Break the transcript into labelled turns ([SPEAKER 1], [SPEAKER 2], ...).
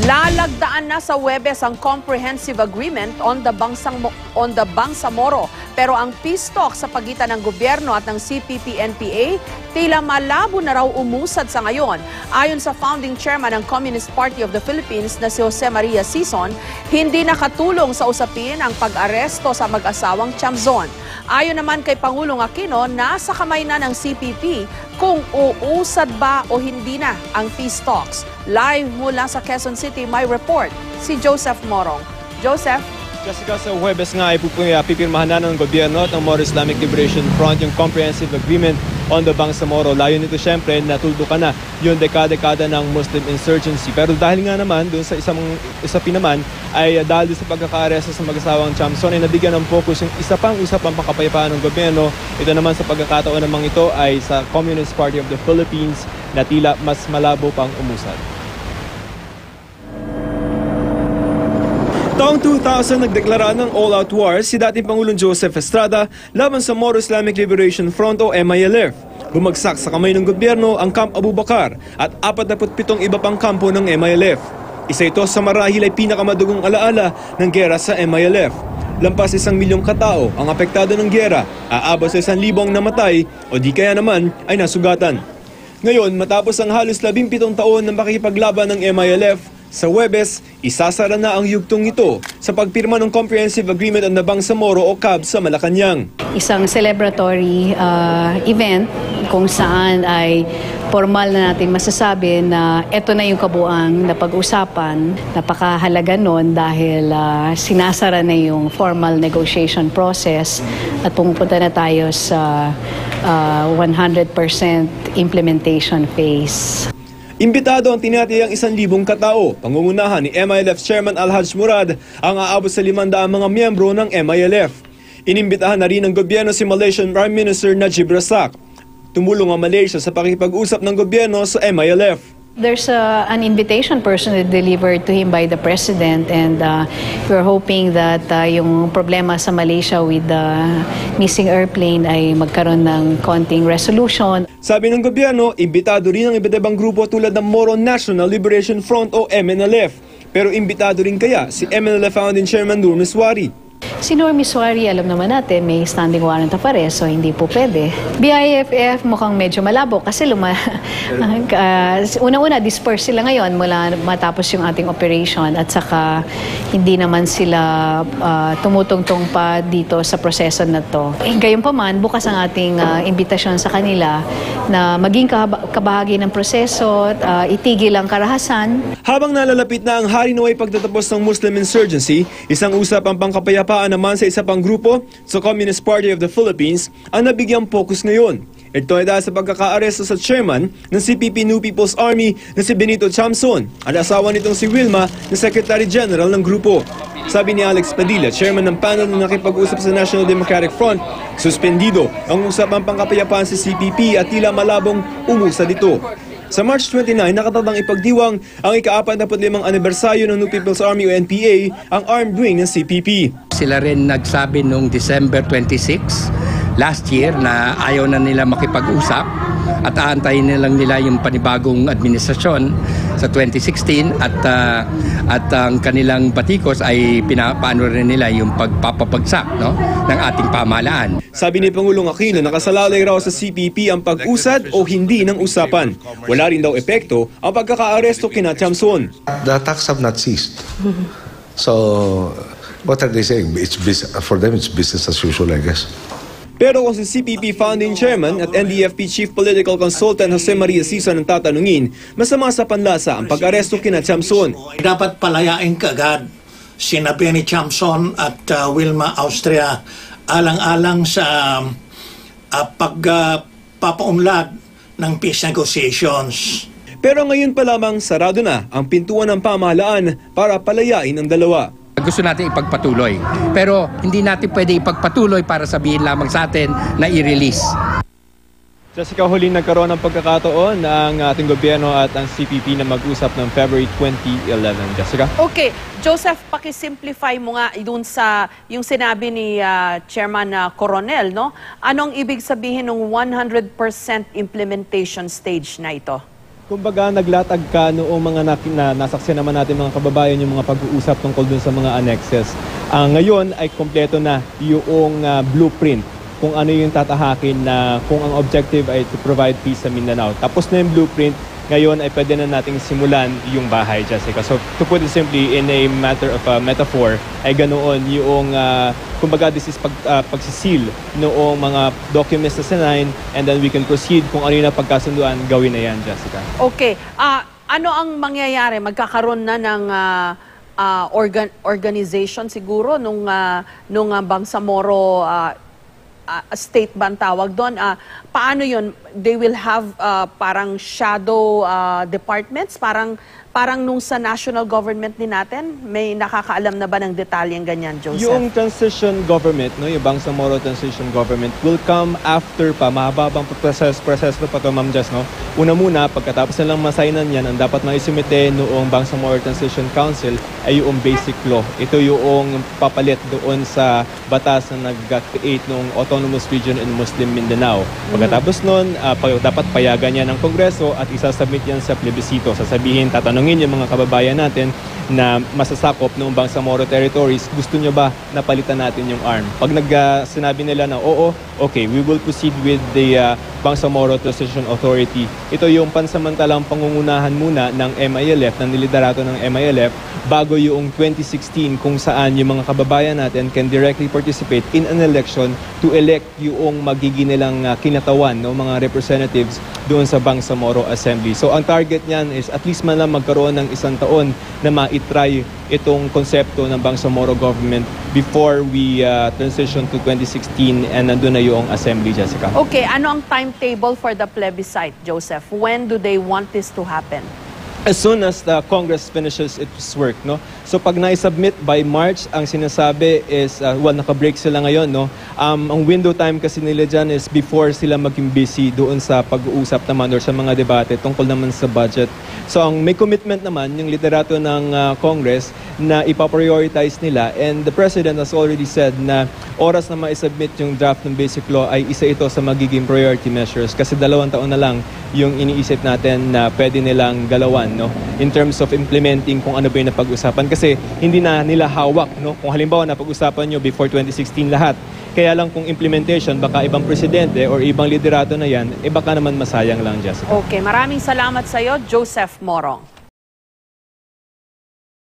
[SPEAKER 1] Lalagdaan na sa Huwebes ang comprehensive agreement on the Bangsamoro. Pero ang peace talk sa pagitan ng gobyerno at ng CPP-NPA tila malabo na raw umusad sa ngayon. Ayon sa founding chairman ng Communist Party of the Philippines na si Jose Maria Sison, hindi nakatulong sa usapin ang pag-aresto sa mag-asawang Chamzon. Ayon naman kay Pangulong Aquino, nasa kamay na ng CPP kung uusad ba o hindi na ang peace talks. Live mula sa Quezon City, may report si Joseph Morong. Joseph?
[SPEAKER 2] Jessica, sa Huwebes nga ay pipirmahan na ng gobyerno at ng Moro Islamic Liberation Front yung comprehensive agreement on the Bangsamoro. Layo nito siyempre natuldukan na yung dekada-dekada ng Muslim insurgency. Pero dahil nga naman doon sa isa naman ay dahil sa pagkakaaresto sa mag-asawang Chamzon ay nabigyan ng focus yung usapang pangkapayapaan ng gobyerno. Ito naman sa pagkakataon namang ito ay sa Communist Party of the Philippines na tila mas malabo pang umusad. Taong 2000 nagdeklara ng all-out war si dating Pangulong Joseph Estrada laban sa Moro Islamic Liberation Front o MILF. Bumagsak sa kamay ng gobyerno ang Camp Abu Bakar at 47 iba pang kampo ng MILF. Isa ito sa marahil ay pinakamadugong alaala ng gera sa MILF. Lampas 1 milyong katao ang apektado ng gera, aabot sa 1,000 namatay o di kaya naman ay nasugatan. Ngayon, matapos ang halos 17 taon ng makikipaglaban ng MILF, sa Huwebes, isasara na ang yugtong ito sa pagpirma ng Comprehensive Agreement on the Bangsamoro o CAB sa Malacanang.
[SPEAKER 3] Isang celebratory event kung saan ay formal na natin masasabi na ito na yung kabuang na pag-usapan. Napakahalaga nun dahil sinasara na yung formal negotiation process at pumupunta na tayo sa 100% implementation phase.
[SPEAKER 2] Imbitado ang tinatayang 1,000 katao. Pangungunahan ni MILF Chairman Alhaj Murad ang aabot sa 500 mga miyembro ng MILF. Inimbitahan na rin ng gobyerno si Malaysian Prime Minister Najib Razak. Tumulong ang Malaysia sa pakikipag-usap ng gobyerno sa MILF.
[SPEAKER 3] There's an invitation personally delivered to him by the President and we're hoping that yung problema sa Malaysia with the missing airplane ay magkaroon ng konting resolution.
[SPEAKER 2] Sabi ng gobyerno, imbitado rin ang iba't ibang grupo tulad ng Moro National Liberation Front o MNLF. Pero imbitado rin kaya si MNLF Founding Chairman Nur Miswari.
[SPEAKER 3] Si Nur Miswari, alam naman natin, may standing warrant of arrest, so hindi po pwede. BIFF mukhang medyo malabo kasi una-una disperse sila ngayon mula matapos yung ating operation at saka hindi naman sila tumutungtong pa dito sa proseso na to. Gayunpaman, bukas ang ating imbitasyon sa kanila na maging kabahagi ng proseso, itigil ang karahasan.
[SPEAKER 2] Habang nalalapit na ang hari na may pagtatapos ng Muslim insurgency, isang usapang pangkapayapaan naman sa isa pang grupo sa Communist Party of the Philippines ang nabigyang focus ngayon. Ito ay dahil sa pagkakaaresto sa chairman ng CPP New People's Army na si Benito Chamzon at asawa nitong si Wilma na Secretary General ng grupo. Sabi ni Alex Padilla, chairman ng panel na nakipag-usap sa National Democratic Front, suspendido ang usapang pangkapayapaan sa CPP at tila malabong umusad ito. Sa March 29, nakatatang ipagdiwang ang ika-45 anibersaryo ng New People's Army o NPA, ang armed wing ng CPP.
[SPEAKER 4] Sila rin nagsabi noong December 26 last year na ayaw na nila makipag-usap at aantayin nilang nila yung panibagong administrasyon sa 2016 at ang kanilang batikos ay pinapaano rin nila yung pagpapabagsak ng ating pamahalaan.
[SPEAKER 2] Sabi ni Pangulong Aquino, nakasalalay raw sa CPP ang pag-usad o hindi ng usapan. Wala rin daw epekto ang pagkakaaresto kina Chamzon.
[SPEAKER 5] The attacks have not ceased. So, what are they saying? For them, it's business as usual, I guess.
[SPEAKER 2] Pero kung si CPP Founding Chairman at NDFP Chief Political Consultant Jose Maria Sison ang tatanungin, masama sa panlasa ang pag-aresto kina Chamzon.
[SPEAKER 6] Dapat palayain kaagad sina Benny Chamzon at Wilma Austria alang-alang sa pagpapaunlad ng peace negotiations.
[SPEAKER 2] Pero ngayon pa lamang sarado na ang pintuan ng pamahalaan para palayain ang dalawa.
[SPEAKER 4] Gusto natin ipagpatuloy, pero hindi natin pwede ipagpatuloy para sabihin lamang sa atin na i-release.
[SPEAKER 2] Jessica, huling nagkaroon ng pagkakataon ng ating gobyerno at ang CPP na mag-usap ng February 2011. Jessica?
[SPEAKER 1] Okay. Joseph, pakisimplify mo nga dun sa yung sinabi ni Chairman Coronel, no? Anong ibig sabihin ng 100% implementation stage na ito?
[SPEAKER 2] Kumbaga, naglatag ka noong mga nasaksiyan naman natin mga kababayan yung mga pag-uusap tungkol dun sa mga annexes. Ngayon ay kompleto na yung blueprint kung ano yung tatahakin na kung ang objective ay to provide peace sa Mindanao. Tapos na yung blueprint, ngayon ay pwede na nating simulan yung bahay, Jessica. So to put it simply in a matter of metaphor, ay ganoon yung kumbaga this is pagsisil noong mga documents na sinign, and then we can proceed kung ano yung napagkasunduan, gawin na yan, Jessica.
[SPEAKER 1] Okay. Ano ang mangyayari? Magkakaroon na ng organization siguro nung Bangsamoro state ba ang tawag doon? Paano yun? They will have parang shadow departments? Parang nung sa national government din natin, may nakakaalam na ba ng detalyeng ganyan, Joseph?
[SPEAKER 2] Yung transition government, no, yung Bangsamoro transition government will come after pa, mahababang proseso pa to, Ma'am Jess, no? Una muna, pagkatapos na lang masainan yan, ang dapat maisumite noong Bangsamoro Transition Council ay yung basic law. Ito yung papalit doon sa batas na nag-create noong Autonomous Region in Muslim Mindanao. Pagkatapos nun, dapat payagan yan ng Kongreso at isasubmit yan sa plebisito. Sasabihin, tatanungin yung mga kababayan natin na masasakop noong Bangsamoro territories, gusto nyo ba napalitan natin yung ARM? Pag sinabi nila na oo, okay, we will proceed with the Bangsamoro Transition Authority. Ito yung pansamantalang pangungunahan muna ng MILF, ng niliderato ng MILF, bago yung 2016 kung saan yung mga kababayan natin can directly participate in an election to elect yung magiging nilang kinatawan, no, mga representatives doon sa Bangsamoro Assembly. So ang target niyan is at least man lang magkaroon ng isang taon na ma-try itong konsepto ng Bangsamoro government before we transition to 2016 and nandun na yung Assembly, Jessica.
[SPEAKER 1] Okay, ano ang timetable for the plebiscite, Joseph? When do they want this to happen?
[SPEAKER 2] As soon as the Congress finishes its work, no? So pag na-submit by March, ang sinasabi is, naka-break sila ngayon, no? Ang window time kasi nila dyan is before sila maging busy doon sa pag-uusap naman or sa mga debate tungkol naman sa budget. So ang may commitment naman, yung liderato ng Congress na ipaprioritize nila, and the President has already said na oras na ma-submit yung draft ng basic law ay isa ito sa magiging priority measures kasi 2 taon na lang yung iniisip natin na pwede nilang galawan, no, in terms of implementing kung ano ba yung napag-usapan kasi hindi na nila hawak, no, kung halimbawa napag-usapan nyo before 2016 lahat, kaya lang kung implementation baka ibang presidente or ibang liderato na yan, baka naman masayang lang, Jessica.
[SPEAKER 1] Okay, maraming salamat sa iyo, Joseph Morong.